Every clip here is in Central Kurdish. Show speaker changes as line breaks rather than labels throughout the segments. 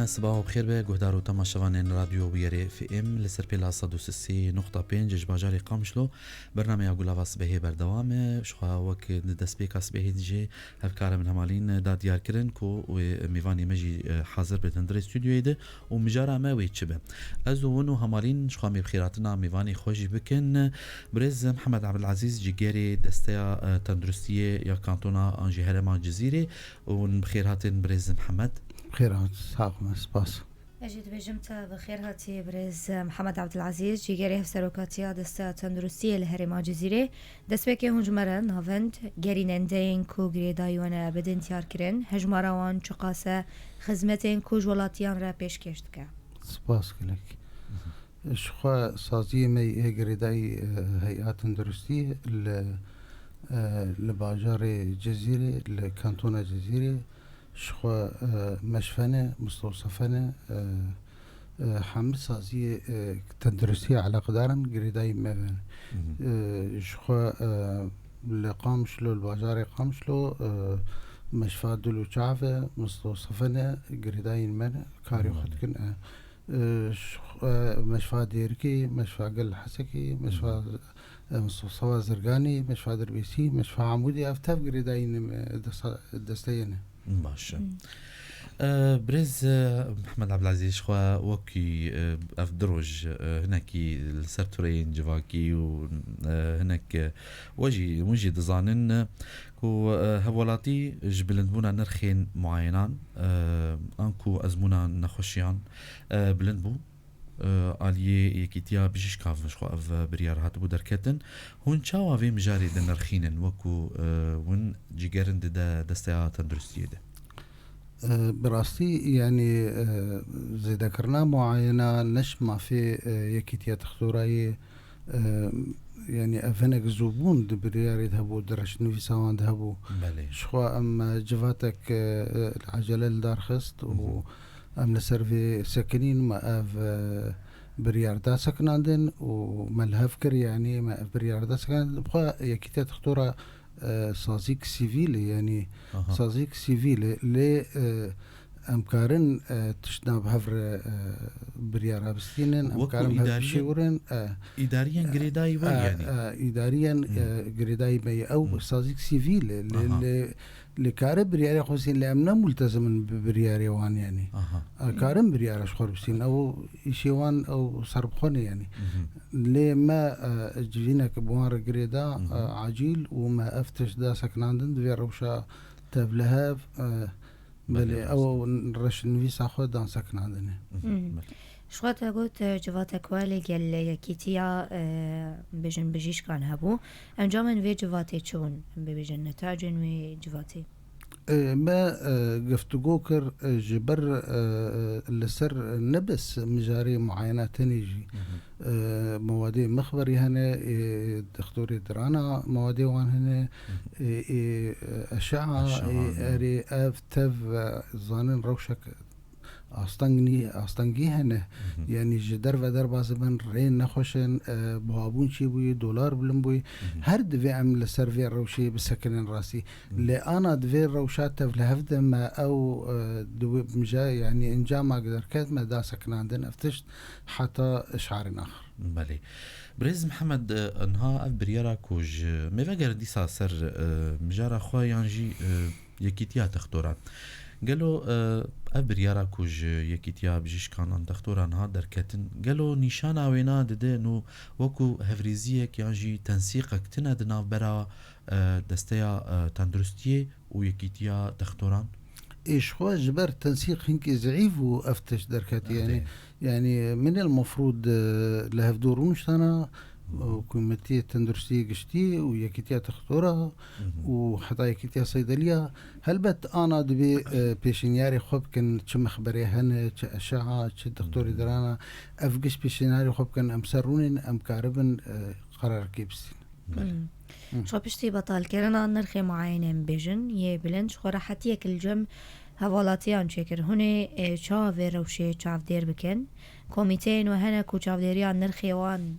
صباح بخير به گهدار و تماشاوان رادیو ویری اف ام لسر پیلا 103.5 جباجاری قامشلو برنامه اگولا صبحی بردوام شخوا وک دسپیکا صبحی دیجی هفکار من همالین دا دیار کرن کو و میوانی مجی حاضر بتندر استودیوی ده و مجارا ما ویچبه از ونو همالین شخوا می بخیراتنا میوانی خوشی بکن برز محمد عبدالعزیز جیگری دسته تندرستیه یا کانتونا انجی هرمان جزیره و بخیراتن برز محمد
بخير ساقم سباس
أجد بجمت بخير هاتي برز محمد عبد العزيز جيجاري هفسروكاتيا دستا تندرستي الهرما جزيرة دسبكي هنجمرا نافند جرينندين كو غريدايوانا بدن تيار كرن هجمراوان چقاسة خدمتين كو جولاتيان را پیش كشتكا
سباس كلك شخوا سازي مي غريداي هيئات تندرستي لباجار جزيرة لكانتونا جزيرة شخوا مشفنة مستوصفنة حمد سازي تندرسية على قدارن قريداي مبن شخوا لقامشلو الباجاري قامشلو مشفى دلو شعفة مستوصفنة قريداي من كاري خدكن مشفى ديركي مشفى قل حسكي مشفى مستوصفة زرقاني مشفى دربيسي مشفى عمودي افتاف قريداي دستينه
باشا برز محمد عبد العزيز شخوا وكي افدروج هناكي السرتورين جواكي وهناك وجي دزانن كو هولاتي جبلندبونا نرخين معينان انكو ازمونا نخوشيان بلندبو آلیه یکیتیا بجیش کاف شخوا اف بریار هات بودر کتن هون چاوا ویم جاری دن نرخینن وکو ون جیگرن ده دسته تندرستیه ده
براستي يعني زي ذكرنا معينة نش ما في يكيتيا تختوراي يعني أفنك زبون دبريار يذهبوا درش نفي سوان ذهبوا شخوا أما جفاتك العجلة الدار خست و أم لسرفي سكنين ما أف بريار دا سكناندن وملهفكر يعني ما أف بريار دا سكناندن بخوا يكيتيا تختورا سازيك سيفيلي يعني سازيك سيفيلي لي أمكارن تشناب هفر بريارة بستينن أمكارن هفر شيورن
إداريا قريداي يعني
إداريا قريداي مي أو سازيك سيفيلي لكار بريارة خوسين لأمنا ملتزم ببريارة وان يعني كارن بريارة شخور بستين أو إشيوان أو صربخوني يعني لما جينا كبوار قريدا عجيل وما أفتش دا سكناندن دوية روشا تبلهاف بله او رش نویس خود دان سکن عندنا
شو قلت جواتك والي قال يكيتيا بيجن بجيش كان هبو انجامن في جواتي تشون بيجن نتاجن في جواتي
ما قفتقو كر جبر لسر نبس مجاري معينة تنيجي موادي مخبري هنا دكتوري درانا موادي وان هنا أشعة أري أفتف ظانن روشك أستنجي هنا يعني جدر ودر بازبن رين نخوشن بوابون شي بوي دولار بلن بوي هر دفي عم لسرفي الروشي بسكن راسي لأنا دفي الروشات تفلهفد ما أو دوي بمجا يعني إنجا ما قدر كاد ما دا سكن عندنا افتشت حتى إشعار آخر
بله برز محمد انها بريارا كوج ميفاجر دي ساسر مجارا خويانجي يكيتيا تختورا قالوا أبريارا كوج يكيتيا بجيش كان تختورا نها دركتن قالوا نشانا وينا دده نو وكو هفريزيك يانجي تنسيقك تنادنا برا دستيا تندرستيه ويكيتيا تختوران
إيش هو جبر تنسيق هنك زعيف وأفتش دركات يعني من المفروض لهفدورون شتانا وكمتية تندرسية قشتي ويكيتيا تختورها وحتى يكيتيا صيدلية هل بت أنا دبي بيشنياري خوب كن شم خبري هن أشعة دكتوري درانا أفقش بيشنياري خوب كن أمسرونين أم كاربن قرار كيبسين
شو بشتي بطال كرنا نرخي معينين بيجن يبلن شو راحت يك الجم هوالاتيان شكر هنا شاف روشي شاف دير بكن كوميتين وهنا كو شاف ديريان نرخي وان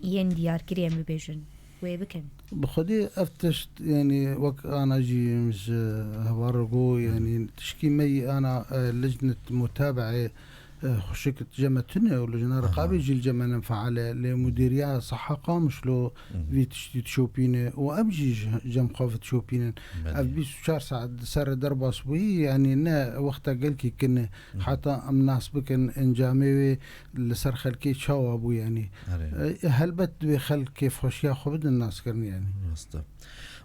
ين ديار كريم بيجن وي بكن
بخدي افتشت يعني وك انا جي مش هوارقو يعني تشكي مي انا لجنة متابعة خشكت جمتنا ولجنة رقابة جي الجمنة فعالة لمديرية صحة قامش لو في تشتي تشوبينه وأبجي جم خوف تشوبينه أبي شهر ساعة سر درب أسبوعي يعني نا وقتها قلكي كنا حتى أمناس بكن إنجامي لسر خلكي شو أبو يعني هل بت بخل كيف خشيا خبد الناس كرني يعني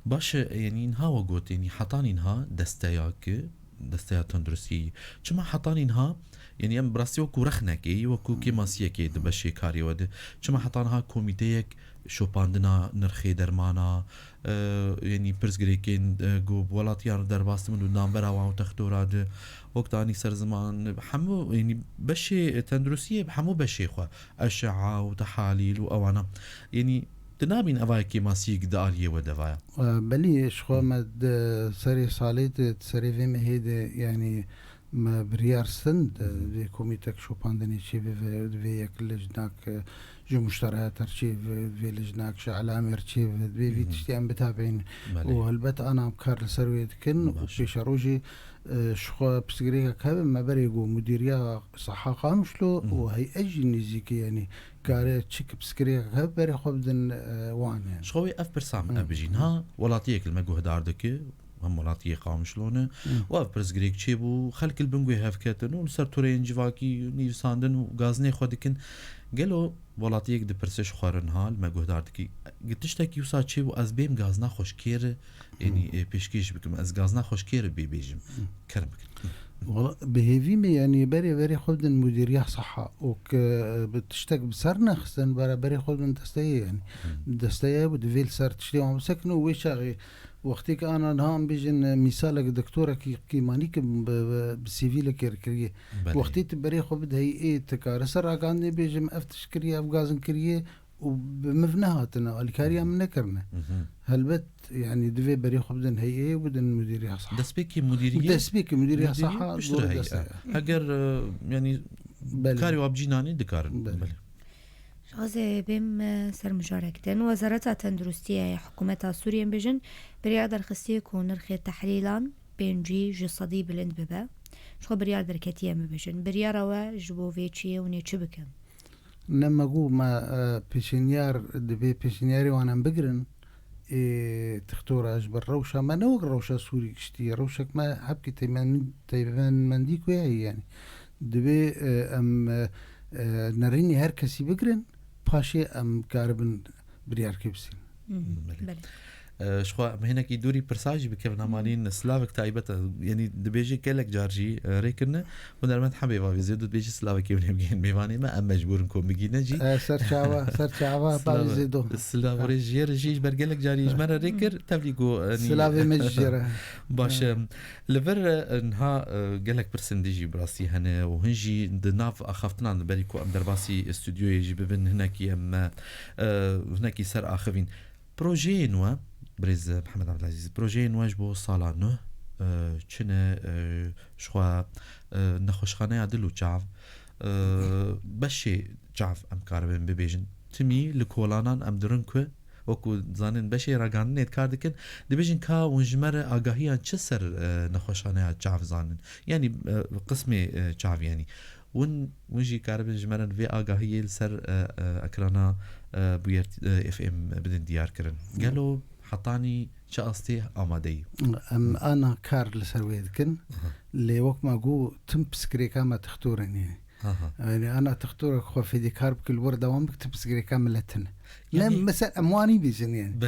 باش يعني إنها وقوت يعني حطاني إنها دستيا تندرسي چما حطاني إنها يعني ام براسي وكو رخنكي وكو كيماسيكي دبشي كاري ود چما حطانها كوميتيك شوباندنا نرخي درمانا يعني برزغريكين جو ولاتيان درباست من نامبرا و تختوراد وقتاني سر زمان حمو يعني بشي تندرسيه حمو بشي خو اشعه وتحاليل واوانا يعني تنابين أواكي ماسيك دارية ودفايا
بلي شخو مد سري صاليت سري في مهيد يعني ما بريار سند في كوميتك شو باندني شي في ياكل لجناك جو مشتريات شي في لجناك شعلامر شي في تشتي ام بتابعين وهلبت انا بكار سرويت كن وبيشروجي شخو بسكريكا كاب ما بريغو مديريا صحة قامشلو وهي اجي نيزيكي يعني كاري تشيك بسكريكا كاب بري خبدن وان يعني
شخوي اف برسام ابجينها ولاتيك المجهود داردك هم ولاتي قامشلونه واف برزغريك تشيبو خلق البنغوي هافكاتن وسرتورين جواكي نيساندن وغازني خودكن قالوا ولاتيك دي برسش خورنها المجهود داردكي قلتشتك يوسا تشيبو از بيم غازنا خوشكير يعني بيشكيش بكم از غازنا خوشكير بيجم كرمك
والله بهيفي يعني بري خود المديرية صحة وك بتشتك بسرنا خسن بري خود من دستيه يعني دستيه ودفيل سر تشتيهم سكنوا ويشاغي وقتك انا نهام بيجن مثالك دكتوره كي مانيك بالسيفيل كيركريه وقتي تبري خو بد هي ايه تكارسر اغاندي بيجم افتش كريه افغازن كريه وبمفنهاتنا الكاريا منكرنا هلبت يعني دفي بري خو بدن هي ايه بدن مديريه صح
دسبيكي مديريه صح اگر يعني كاريو ابجيناني دكارن بله
شغازي بيم سر مشاركتن وزارة تندرستية حكومة سوريا بيجن برياد الخصية كون نرخي تحليلا بينجي جصدي بلند ببا شو برياد دركتية مبيجن برياروا جبو فيتشي ونيتشي بكن
نما قو ما بيشنيار دبي بيشنياري وانا بقرن تختور أجبر روشة ما نوق روشة سوري كشتي روشك ما حبكي تيمان منديك وياي يعني دبي أم نريني هركسي بقرن باشي ام كاربن بريار كيبسين
شخوا هنا كي دوري برساج بكيفنا مالين سلافك تايبت يعني دبيجي كلك جارجي ريكن ونرمت حبيبا بيزيد بيجي سلافك يبغين بيواني ما ام مجبور نكون بيجينا
سرچاوا بازيدو
سلاف ريجي برجلك جاري جمره ريكر تبليغو
سلاف مجره
باش لفر انها قالك برسنديجي براسي هنا وهنجي دناف اخفتنا بالكو ام درباسي استوديو يجي ببن هناك ام هناك سر اخفين بروجي نوا بريز محمد عبد العزيز بروجي نواجبو صالة نو چنه شخوا نخوشخانه عدلو چاف بشي چاف ام کاربن ببیجن تمی لکولانان ام درنکو وكو زانن بشي راگان نت کاردکن دبیجن کا ونجمر آگاهیان چه سر نخوشخانه چاف زانن يعني قسمي چاف يعني ونجي كاربن جمرن في آگاهی لسر اكرانا بويرت اف ام بدن ديار كرن قالوا حطاني شاستي امادي
انا كار لسرويدكن اللي وقت ما جو تمسكري كما تختورني يعني انا تختورك خو في دي كارب كل ورده وام بكتب سكري كاملتن يعني لا مثلا امواني بيجن يعني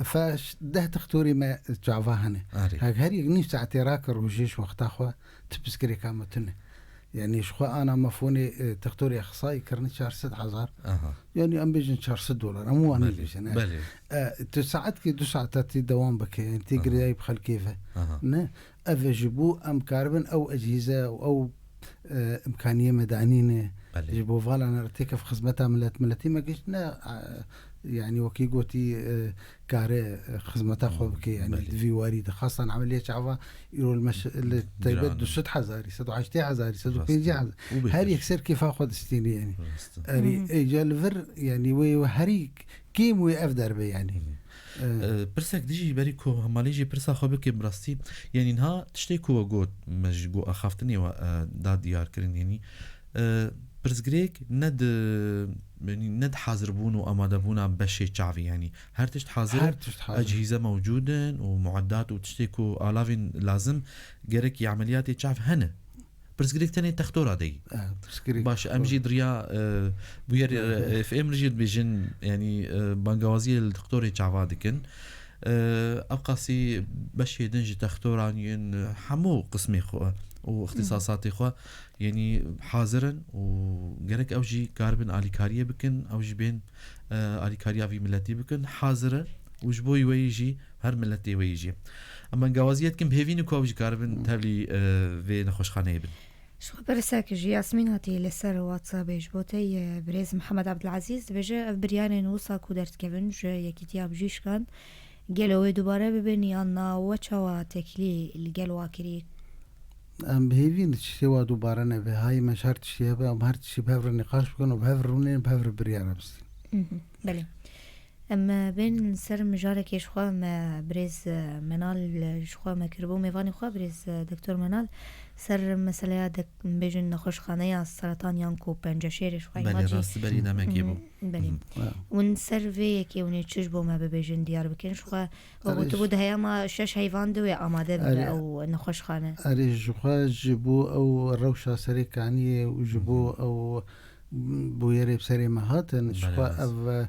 فاش ده تختوري ما تعفاهنه هاك هري نيف ساعتي راكر وجيش وقت اخو تبسكري كامتن يعني شخو انا مفوني تختوري اخصائي كرني شهر 6000 يعني ام بيجن شهر $6 مو انا بيجن
بلي
تساعدك دو ساعات دوام بك انت تقري بخل كيفه نه افجبو ام كاربن او اجهزه او امكانيه مدعنينه يجبو فالا نرتكب خدمتها ملتي ما قشنا يعني وكي قوتي كاري خدمتها خوبك يعني في وارد خاصه عمليه شعبه يقولوا المش اللي تيبدو 6000 16000 150 هذه يكسر كيف اخذ ستين يعني هري اجل فر يعني وهري كيم ويقف دربي يعني
برسك ديجي بريكو هماليجي برسا خبك براستي يعني نها تشتيكو وقوت مجقو أخافتني وداد ديار كرين يعني برزقريك ند حاضر بون وأمادة بونا بشي شعبي يعني هرتشت حاضر أجهزة موجودة ومعدات وتشتيكو آلافين لازم جرك عمليات شعب هنا برزقريك تاني تختورة دي باش أمجي دريا بوير في رجيد بيجن يعني بانجوازي الدكتوري شعبادكن أبقاسي بشي دنج تختورانين حمو قسمي خو واختصاصاتي خو يعني حاضرا وجرك أوجي كاربن آليكارية بكن أوجي بين آليكارية في ملتي بكن حاضرة وجبوي ويجي هر ملتي ويجي اما جوازيات كم بهيفين كوج كاربن تبلي في نخوش خانه بن
شو برساك جي ياسمين هاتي لسر واتساب جبوتي بريز محمد عبد العزيز بيجا بريان نوصا كودرت كيفن جو يكيتياب جيش كان قالوا دوباره ببن يانا وچوا تكلي القالوا كري
ام بهيفين تشتوا دوباره نه به هاي مشهر تشتوا ام هر تشي بهفر نقاش بكن وبهفرونين بهفر بريان بس
بله اما بين سر مجارك يشخوا ما بريز منال شخوا ما كربو ميفاني خوا بريز دكتور منال سر مسألة دك بيجن نخوش خانية السرطان يانكو بنجشير شخوا
بله راست بلي نمكيبو
بله ونسر في كي ونتشجبو ما بيجن ديار بكن شخوا وتبود هيا ما شش هيفان دو يا آماده او نخوش خانة
اري شخوا جبو او روشة سريك عني وجبو او بويري بسري مهاتن شخوا او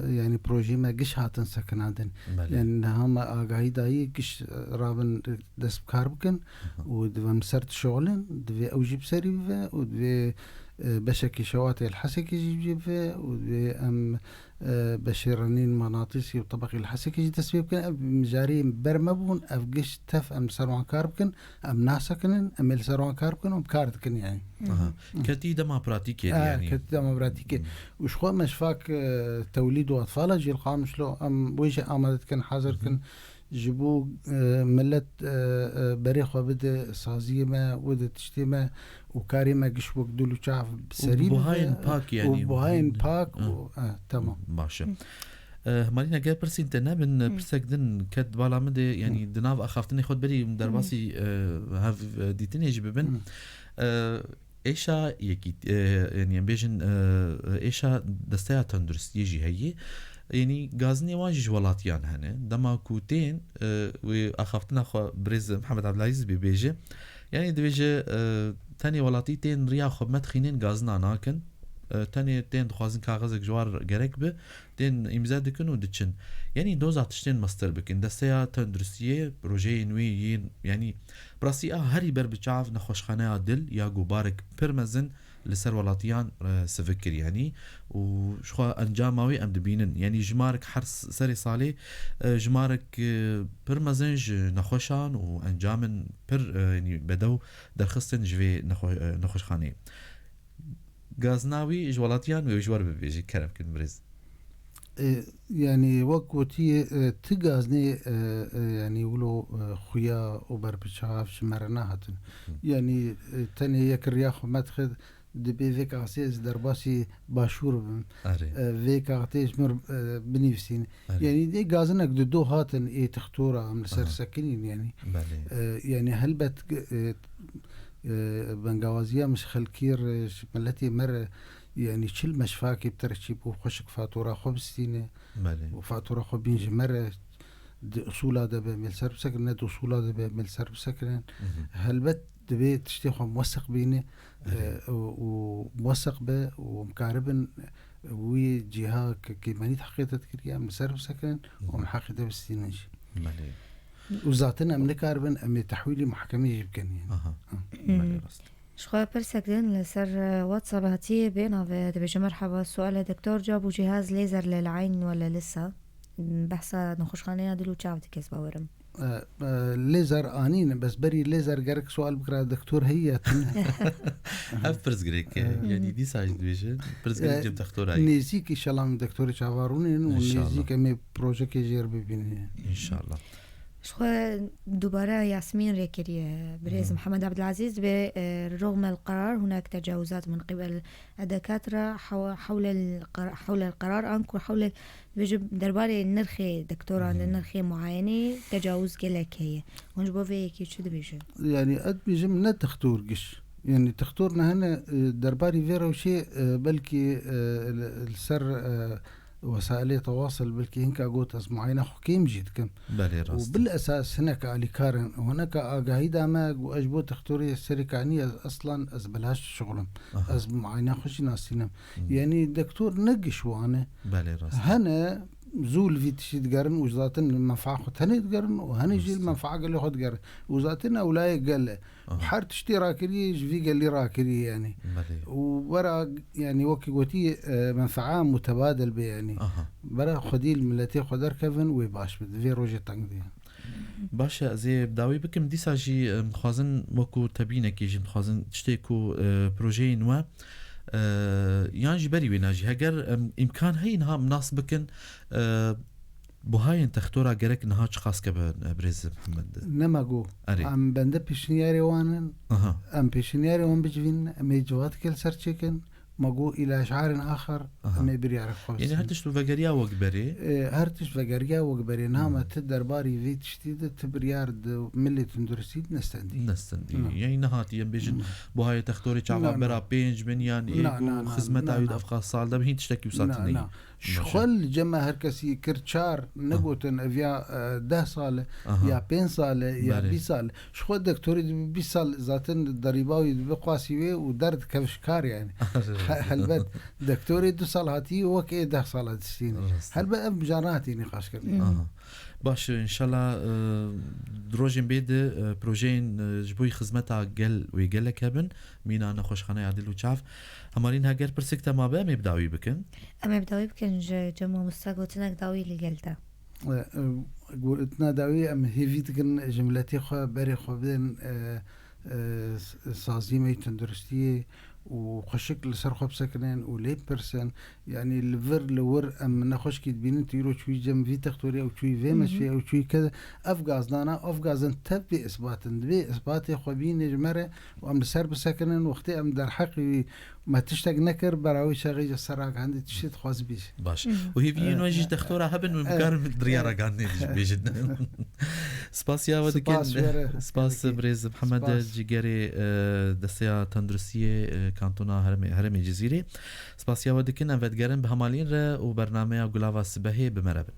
يعني بروجي ما قش هاتن سكن عندن لأن هم آگاهی دایی قش رابن دست بکار بکن و دوام سرت شغلن دوی اوجی بسری بفه و دوی بشكي شواتي الحسكي يجيب فيه وام بشيرانين مناطيسي وطبقي الحسكي يجي تسبيب كن مجاري برمبون افقش تف ام سروان كاربكن ام ناسكن ام سروان كاربكن ام كاردكن يعني
كتي دما براتيكي يعني
كتي دما براتيكي وش خو مشفاك توليد اطفال جيل قامش له ام ويش امدت كن حاضر كن جبو ملت بريخ وبدا سازيه ما ودا تشتيمه وكاري ما قش وقدلو شاف بسريب
وبهاين باك يعني
وبهاين باك تمام
ماشي مالينا قال برسي انت نابن برسك دن كد بالا مدي يعني دناف اخافتني خد بالي من درباسي هاف ديتني جببن ايشا يكي يعني بيجن ايشا دستيا تندرس يجي هي يعني غازني واجج ولاتيان هنا دما كوتين واخافتنا خو بريز محمد عبد العزيز ببيجي يعني دبيجي تاني ولاتيتين ريا خو مدخينين غازنا ناكن تاني تين دخوازن كاغزك جوار جريك به تين امزا دكن ودچن يعني دوزا تشتين ماستر بكن دسيا تندرسيه بروجي نوي يعني براسي هري بر بچاف نخوشخانه دل يا غبارك برمزن لسر ولاتيان سفكر يعني وشخو انجاماوي ام دبينن يعني جمارك حرس سري صالي جمارك برمزنج نخوشان وانجامن بر يعني بدو درخصن جوي نخوشخانه غازناوي جوالاتيان ويجوار ببيجي كرم كن بريز
يعني وقتي تغازني يعني ولو خويا اوبر بشاف شمرنا هاتن يعني تاني يكرياخ مدخل دبي فيك عسيز درباسي باشور فيك عتيش مر بنفسين يعني دي غازنك دو هاتن اي تختوره من سر سكنين يعني يعني هلبت بنغوازيه مش خلكير ملتي مر يعني شل مشفاكي بترشيب وخشك فاتوره خبستينه وفاتوره خبينج مره اصولا ده بمل سرب سكن ند اصولا ده بمل سرب سكن هلبت دبي تشتيخو موثق بينه وموثق به ومقاربن وي جهه كيمانيت حقيقه تكريا من سرب سكن ومحققه بستينج وزاتنا من كاربن ام تحويلي محكمه يمكن
يعني
شخوة برسكدن لسر واتساب هاتي بينا في مرحبا سؤال دكتور جابوا جهاز ليزر للعين ولا لسه بحثا نخوشخانه دلو چاوتي كيس باورم
ليزر آنين بس بري ليزر جارك سؤال بكرة دكتور هي
هف برزقريك يعني دي سايد ديفيجن برزقريك جب دكتور هاي
نيزيك إن شاء الله من دكتور شعبارونين ونيزيك أمي بروجيك يجير ببيني
إن شاء الله
شخو دوباره ياسمين ريكيري بريز محمد عبد العزيز برغم القرار هناك تجاوزات من قبل الدكاترة حول القرار أنكو حول بيجب درباري النرخي دكتورة عند النرخي معينة تجاوز قلك هي ونجبو في كي شو دبيجن
يعني قد بيجم لا تختور قش يعني تختورنا هنا درباري فيرا وشيء بلكي السر وسائل التواصل بلكي هناك قوت معينة حكيم جيتكم وبالأساس هناك عليكارن وهناك قاعدة ما وأجبو تختوري السريكانية أصلا أزبلهاش شغلهم أزب معينة خوش ناسينم يعني الدكتور نقش وانا هنا زول في تشيد قرن وزاتن المنفعة خد هني تقرن وهني جي المنفعة قال لي خد قرن وزاتن أولاي قال له وحار تشتي راكري جفي قال لي راكري يعني وبرا يعني وكي قوتي منفعة متبادل بي يعني برا خدي الملتي خدر كفن ويباش في روجي تنقدي
باشا زي بداوي بكم ديسا جي مخازن وكو تبينه كي جي مخازن تشتيكو بروجي نوا يعني جبري ويناجي هجر إمكان هاي إنها مناسبكن بوهاي تختورا جرك إنها تشخاص كبر بريز محمد
نماجو أم بنده بيشنياري وانن أم بيشنياري وان بجوين أم يجوات كل سرچكن ماجو إلى أشعار آخر أم بيعرف خالص
يعني هرتش فجريا وجبري
هرتش فجريا وجبري نعم تدرباري في تشتيد تبريارد ملة تندرسيد نستندي
يعني نهاتي يم بيجن بوهاي تختوري شعبا برا بينج من يعني خدمة عيد أفقاس صال ده بهين تشتكي وصلتني
شغل جماهير كسي كرتشار نقوتن فيا 10 سال يا 5 سال يا 20 سال شغل دكتوري 20 سال ذاتن ضريباوي بقاسي ودرد كفشكار يعني هلبت دكتوري 2 سال هاتي وك 10 سال هاتي هلبت بجاناتي نقاش كرني
باش ان شاء الله دروجين بيد بروجين جبوي خدمتها قل ويقل لك هبن مينا نخوش خانه عادل وشاف همارين هاجر برسكتا ما بقى مبداوي بكن
جمع مستقوتنا داوي لقلتا
قلتنا داوي ام هيفيتكن جملتي خو بري خو بين سازيمي تندرستي وخشك لسرخب سكنين ولي برسن يعني الفر لور ام نخش كي تبين تيرو شوي جم في تختوري او شوي في مش في او شوي كذا افغازنا افغازن تبي اثباتي خبين جمره وام سر بسكنين وقتي ام در حقي ما تشتاق نكر براوي شغي السراق عندي تشيت خاص بيش
باش وهي في نواجي تختورها هبن مكارم دريارة عندي بيجد سباسيا ودكن سباس بريز محمد جيجاري دسيا تندرسية كانتونا هرمي جزيري سباسيا ودكن أنفدقرن بهمالين را وبرنامج غلاف السباهي بمربن